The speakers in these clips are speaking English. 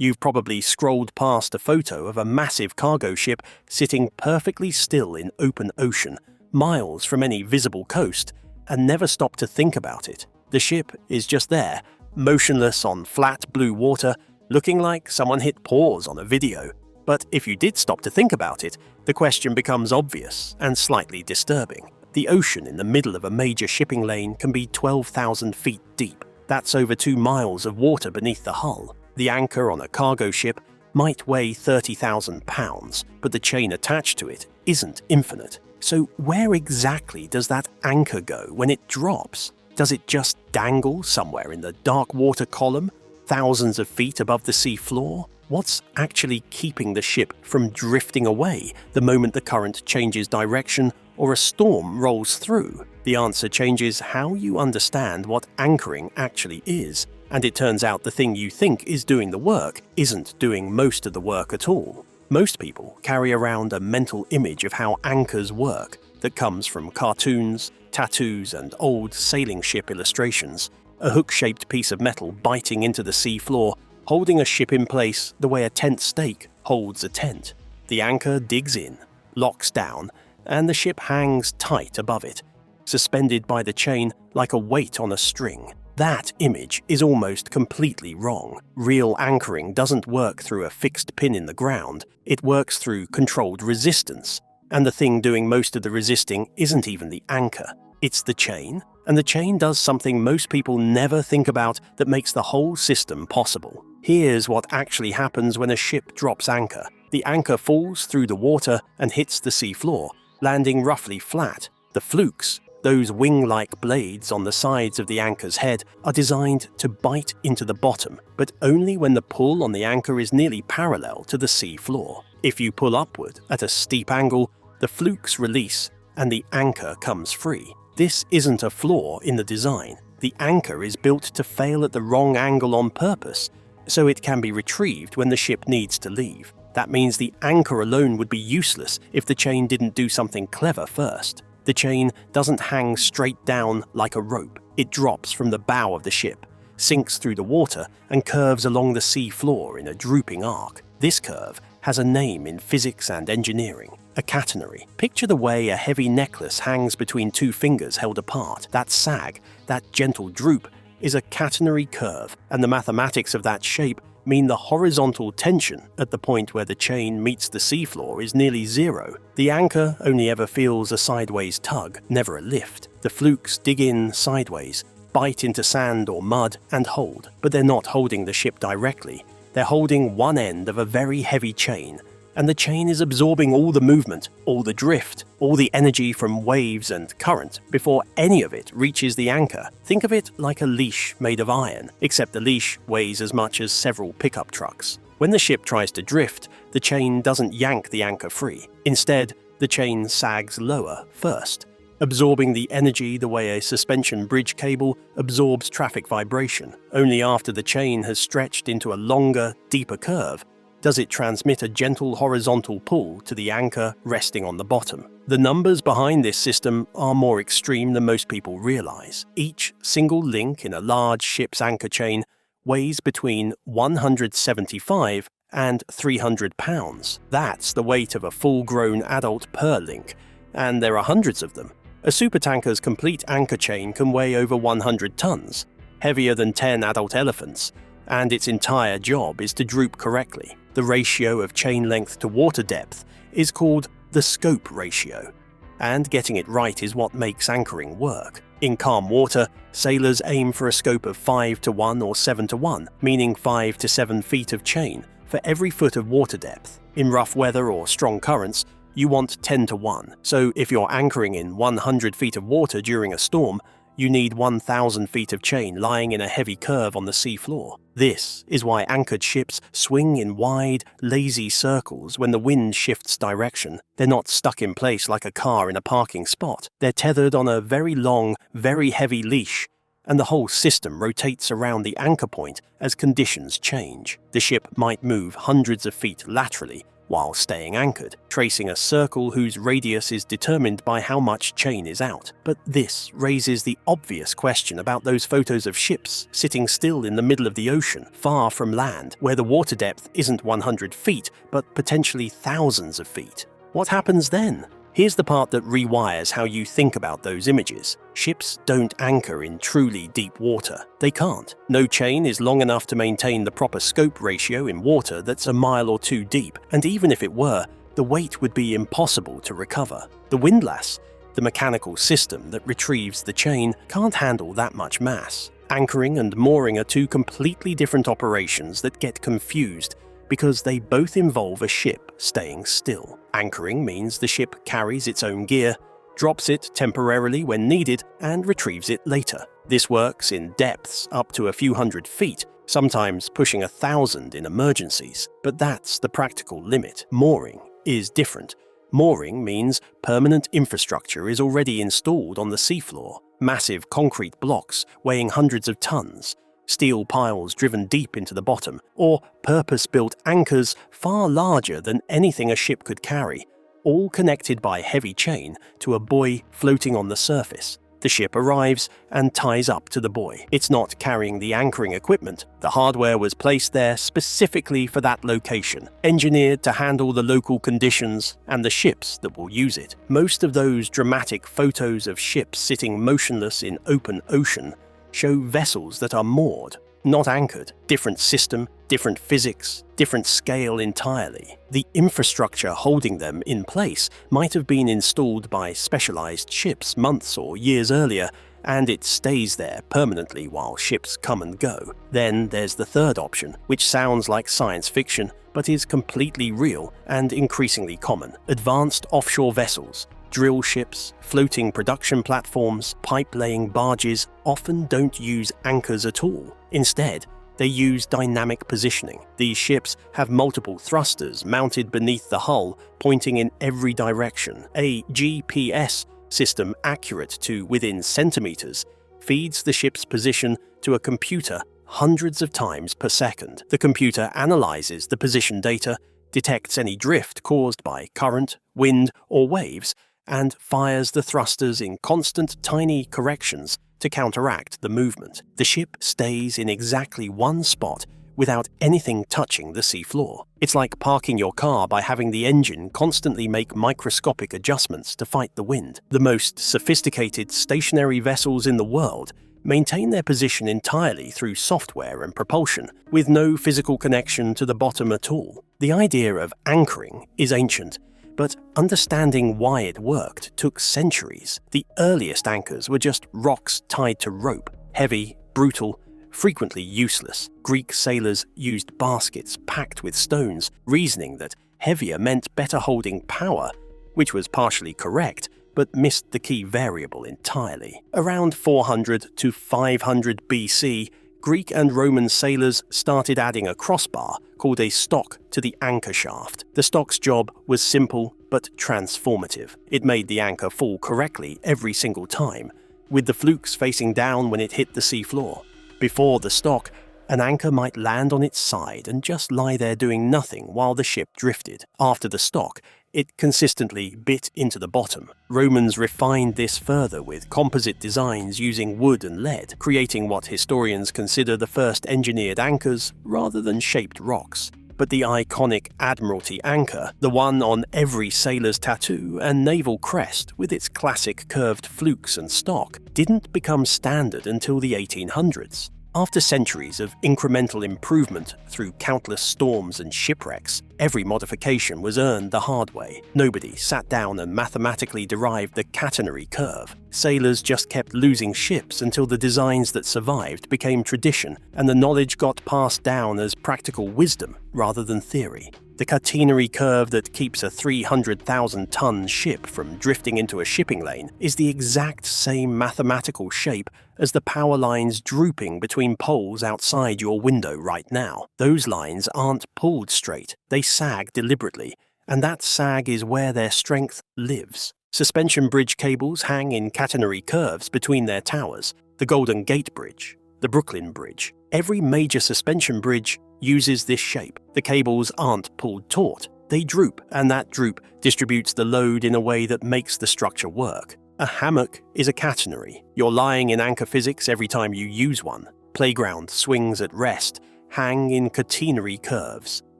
You've probably scrolled past a photo of a massive cargo ship sitting perfectly still in open ocean, miles from any visible coast, and never stopped to think about it. The ship is just there, motionless on flat blue water, looking like someone hit pause on a video. But if you did stop to think about it, the question becomes obvious and slightly disturbing. The ocean in the middle of a major shipping lane can be 12,000 feet deep. That's over 2 miles of water beneath the hull. The anchor on a cargo ship might weigh 30,000 pounds, but the chain attached to it isn't infinite. So where exactly does that anchor go when it drops? Does it just dangle somewhere in the dark water column, thousands of feet above the sea floor? What's actually keeping the ship from drifting away the moment the current changes direction or a storm rolls through? The answer changes how you understand what anchoring actually is, and it turns out the thing you think is doing the work isn't doing most of the work at all. Most people carry around a mental image of how anchors work that comes from cartoons, tattoos, and old sailing ship illustrations. A hook-shaped piece of metal biting into the sea floor, holding a ship in place the way a tent stake holds a tent. The anchor digs in, locks down, and the ship hangs tight above it, suspended by the chain like a weight on a string. That image is almost completely wrong. Real anchoring doesn't work through a fixed pin in the ground, it works through controlled resistance. And the thing doing most of the resisting isn't even the anchor, it's the chain. And the chain does something most people never think about that makes the whole system possible. Here's what actually happens when a ship drops anchor. The anchor falls through the water and hits the sea floor, landing roughly flat. The flukes, those wing-like blades on the sides of the anchor's head, are designed to bite into the bottom, but only when the pull on the anchor is nearly parallel to the sea floor. If you pull upward at a steep angle, the flukes release and the anchor comes free. This isn't a flaw in the design. The anchor is built to fail at the wrong angle on purpose, so it can be retrieved when the ship needs to leave. That means the anchor alone would be useless if the chain didn't do something clever first. The chain doesn't hang straight down like a rope. It drops from the bow of the ship, sinks through the water, and curves along the sea floor in a drooping arc. This curve has a name in physics and engineering, a catenary. Picture the way a heavy necklace hangs between 2 fingers held apart. That sag, that gentle droop, is a catenary curve, and the mathematics of that shape mean the horizontal tension at the point where the chain meets the seafloor is nearly zero. The anchor only ever feels a sideways tug, never a lift. The flukes dig in sideways, bite into sand or mud, and hold. But they're not holding the ship directly. They're holding one end of a very heavy chain, and the chain is absorbing all the movement, all the drift, all the energy from waves and current before any of it reaches the anchor. Think of it like a leash made of iron, except the leash weighs as much as several pickup trucks. When the ship tries to drift, the chain doesn't yank the anchor free. Instead, the chain sags lower first, absorbing the energy the way a suspension bridge cable absorbs traffic vibration. Only after the chain has stretched into a longer, deeper curve does it transmit a gentle horizontal pull to the anchor resting on the bottom. The numbers behind this system are more extreme than most people realize. Each single link in a large ship's anchor chain weighs between 175 and 300 pounds. That's the weight of a full-grown adult per link, and there are hundreds of them. A supertanker's complete anchor chain can weigh over 100 tons, heavier than 10 adult elephants, and its entire job is to droop correctly. The ratio of chain length to water depth is called the scope ratio, and getting it right is what makes anchoring work. In calm water, sailors aim for a scope of 5:1 or 7:1, meaning 5 to 7 feet of chain for every foot of water depth. In rough weather or strong currents, you want 10:1. So if you're anchoring in 100 feet of water during a storm, you need 1,000 feet of chain lying in a heavy curve on the sea floor. This is why anchored ships swing in wide, lazy circles when the wind shifts direction. They're not stuck in place like a car in a parking spot. They're tethered on a very long, very heavy leash, and the whole system rotates around the anchor point as conditions change. The ship might move hundreds of feet laterally, while staying anchored, tracing a circle whose radius is determined by how much chain is out. But this raises the obvious question about those photos of ships sitting still in the middle of the ocean, far from land, where the water depth isn't 100 feet, but potentially thousands of feet. What happens then? Here's the part that rewires how you think about those images. Ships don't anchor in truly deep water. They can't. No chain is long enough to maintain the proper scope ratio in water that's a mile or two deep, and even if it were, the weight would be impossible to recover. The windlass, the mechanical system that retrieves the chain, can't handle that much mass. Anchoring and mooring are two completely different operations that get confused because they both involve a ship staying still. Anchoring means the ship carries its own gear, drops it temporarily when needed, and retrieves it later. This works in depths up to a few hundred feet, sometimes pushing 1,000 in emergencies. But that's the practical limit. Mooring is different. Mooring means permanent infrastructure is already installed on the seafloor. Massive concrete blocks weighing hundreds of tons, steel piles driven deep into the bottom, or purpose-built anchors far larger than anything a ship could carry, all connected by heavy chain to a buoy floating on the surface. The ship arrives and ties up to the buoy. It's not carrying the anchoring equipment. The hardware was placed there specifically for that location, engineered to handle the local conditions and the ships that will use it. Most of those dramatic photos of ships sitting motionless in open ocean show vessels that are moored, not anchored. Different system, different physics, different scale entirely. The infrastructure holding them in place might have been installed by specialized ships months or years earlier, and it stays there permanently while ships come and go. Then there's the third option, which sounds like science fiction, but is completely real and increasingly common. Advanced offshore vessels, drill ships, floating production platforms, pipe-laying barges often don't use anchors at all. Instead, they use dynamic positioning. These ships have multiple thrusters mounted beneath the hull, pointing in every direction. A GPS system accurate to within centimeters feeds the ship's position to a computer hundreds of times per second. The computer analyzes the position data, detects any drift caused by current, wind, or waves, and fires the thrusters in constant tiny corrections to counteract the movement. The ship stays in exactly one spot without anything touching the seafloor. It's like parking your car by having the engine constantly make microscopic adjustments to fight the wind. The most sophisticated stationary vessels in the world maintain their position entirely through software and propulsion, with no physical connection to the bottom at all. The idea of anchoring is ancient, but understanding why it worked took centuries. The earliest anchors were just rocks tied to rope, heavy, brutal, frequently useless. Greek sailors used baskets packed with stones, reasoning that heavier meant better holding power, which was partially correct, but missed the key variable entirely. Around 400 to 500 BC, Greek and Roman sailors started adding a crossbar called a stock to the anchor shaft. The stock's job was simple but transformative. It made the anchor fall correctly every single time, with the flukes facing down when it hit the seafloor. Before the stock, an anchor might land on its side and just lie there doing nothing while the ship drifted. After the stock, it consistently bit into the bottom. Romans refined this further with composite designs using wood and lead, creating what historians consider the first engineered anchors rather than shaped rocks. But the iconic Admiralty anchor, the one on every sailor's tattoo and naval crest with its classic curved flukes and stock, didn't become standard until the 1800s. After centuries of incremental improvement through countless storms and shipwrecks, every modification was earned the hard way. Nobody sat down and mathematically derived the catenary curve. Sailors just kept losing ships until the designs that survived became tradition and the knowledge got passed down as practical wisdom rather than theory. The catenary curve that keeps a 300,000-ton ship from drifting into a shipping lane is the exact same mathematical shape as the power lines drooping between poles outside your window right now. Those lines aren't pulled straight, they sag deliberately, and that sag is where their strength lives. Suspension bridge cables hang in catenary curves between their towers. The Golden Gate Bridge, the Brooklyn Bridge. Every major suspension bridge uses this shape. The cables aren't pulled taut, They droop, and that droop distributes the load in a way that makes the structure work. A hammock is a catenary. You're lying in anchor physics every time you use one. Playground swings at rest hang in catenary curves.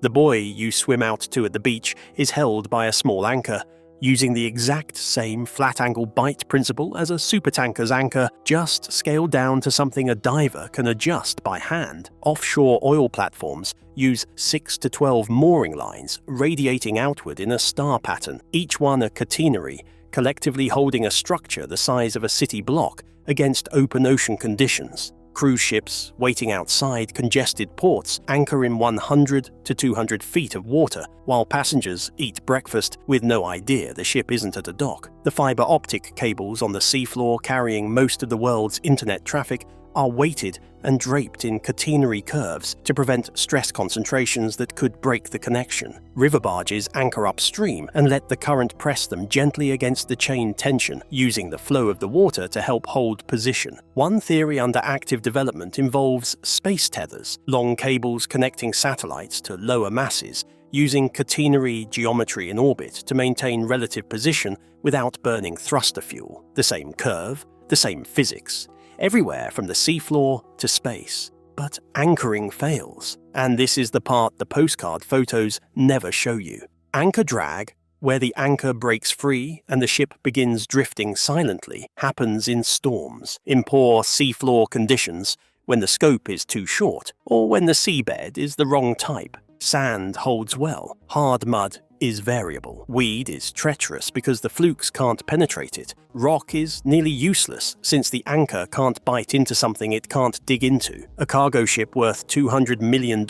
The buoy you swim out to at the beach is held by a small anchor, using the exact same flat-angle bite principle as a supertanker's anchor, just scaled down to something a diver can adjust by hand. Offshore oil platforms use 6 to 12 mooring lines radiating outward in a star pattern, each one a catenary, collectively holding a structure the size of a city block against open ocean conditions. Cruise ships waiting outside congested ports anchor in 100 to 200 feet of water, while passengers eat breakfast with no idea the ship isn't at a dock. The fiber optic cables on the seafloor carrying most of the world's internet traffic are weighted and draped in catenary curves to prevent stress concentrations that could break the connection. River barges anchor upstream and let the current press them gently against the chain tension, using the flow of the water to help hold position. One theory under active development involves space tethers, long cables connecting satellites to lower masses, using catenary geometry in orbit to maintain relative position without burning thruster fuel. The same curve, the same physics. Everywhere from the seafloor to space. But anchoring fails, and this is the part the postcard photos never show you. Anchor drag, where the anchor breaks free and the ship begins drifting silently, happens in storms, in poor seafloor conditions, when the scope is too short, or when the seabed is the wrong type. Sand holds well, hard mud is variable. Weed is treacherous because the flukes can't penetrate it. Rock is nearly useless since the anchor can't bite into something it can't dig into. A cargo ship worth $200 million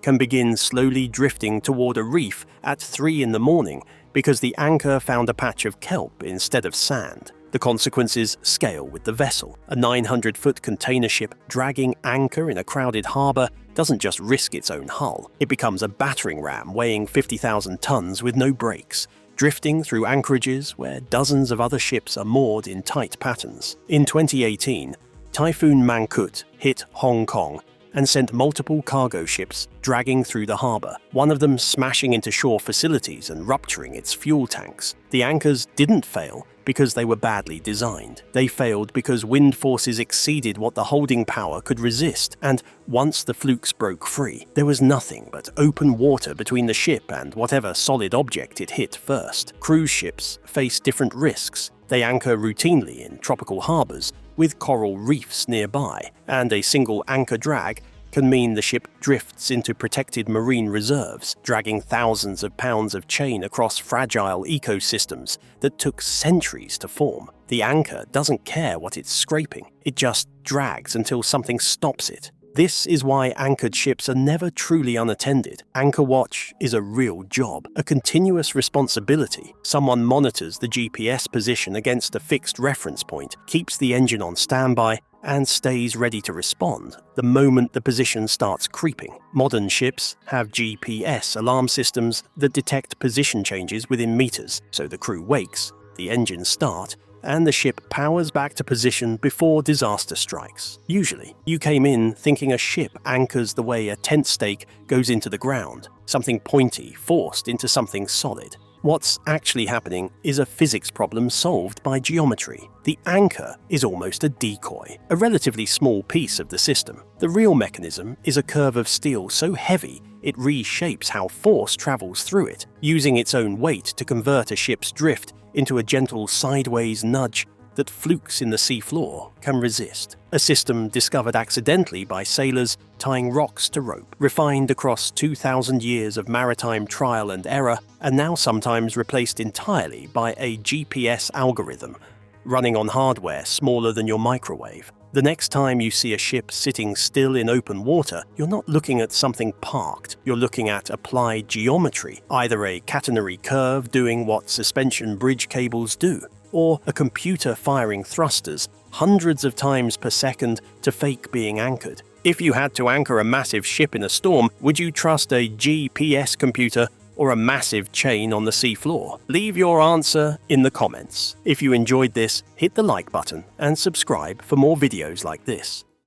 can begin slowly drifting toward a reef at 3 in the morning because the anchor found a patch of kelp instead of sand. The consequences scale with the vessel. A 900-foot container ship dragging anchor in a crowded harbor doesn't just risk its own hull. It becomes a battering ram weighing 50,000 tons with no brakes, drifting through anchorages where dozens of other ships are moored in tight patterns. In 2018, Typhoon Mangkhut hit Hong Kong and sent multiple cargo ships dragging through the harbor, one of them smashing into shore facilities and rupturing its fuel tanks. The anchors didn't fail because they were badly designed. They failed because wind forces exceeded what the holding power could resist, and once the flukes broke free, there was nothing but open water between the ship and whatever solid object it hit first. Cruise ships face different risks. They anchor routinely in tropical harbors, with coral reefs nearby, and a single anchor drag can mean the ship drifts into protected marine reserves, dragging thousands of pounds of chain across fragile ecosystems that took centuries to form. The anchor doesn't care what it's scraping, it just drags until something stops it. This is why anchored ships are never truly unattended. Anchor watch is a real job, a continuous responsibility. Someone monitors the GPS position against a fixed reference point, keeps the engine on standby, and stays ready to respond the moment the position starts creeping. Modern ships have GPS alarm systems that detect position changes within meters, so the crew wakes, the engines start, and the ship powers back to position before disaster strikes. Usually, you came in thinking a ship anchors the way a tent stake goes into the ground, something pointy forced into something solid. What's actually happening is a physics problem solved by geometry. The anchor is almost a decoy, a relatively small piece of the system. The real mechanism is a curve of steel so heavy it reshapes how force travels through it, using its own weight to convert a ship's drift into a gentle sideways nudge that flukes in the seafloor can resist. A system discovered accidentally by sailors tying rocks to rope, refined across 2,000 years of maritime trial and error, and now sometimes replaced entirely by a GPS algorithm, running on hardware smaller than your microwave. The next time you see a ship sitting still in open water, you're not looking at something parked, you're looking at applied geometry, either a catenary curve doing what suspension bridge cables do, or a computer firing thrusters hundreds of times per second to fake being anchored. If you had to anchor a massive ship in a storm, would you trust a GPS computer or a massive chain on the seafloor? Leave your answer in the comments. If you enjoyed this, hit the like button and subscribe for more videos like this.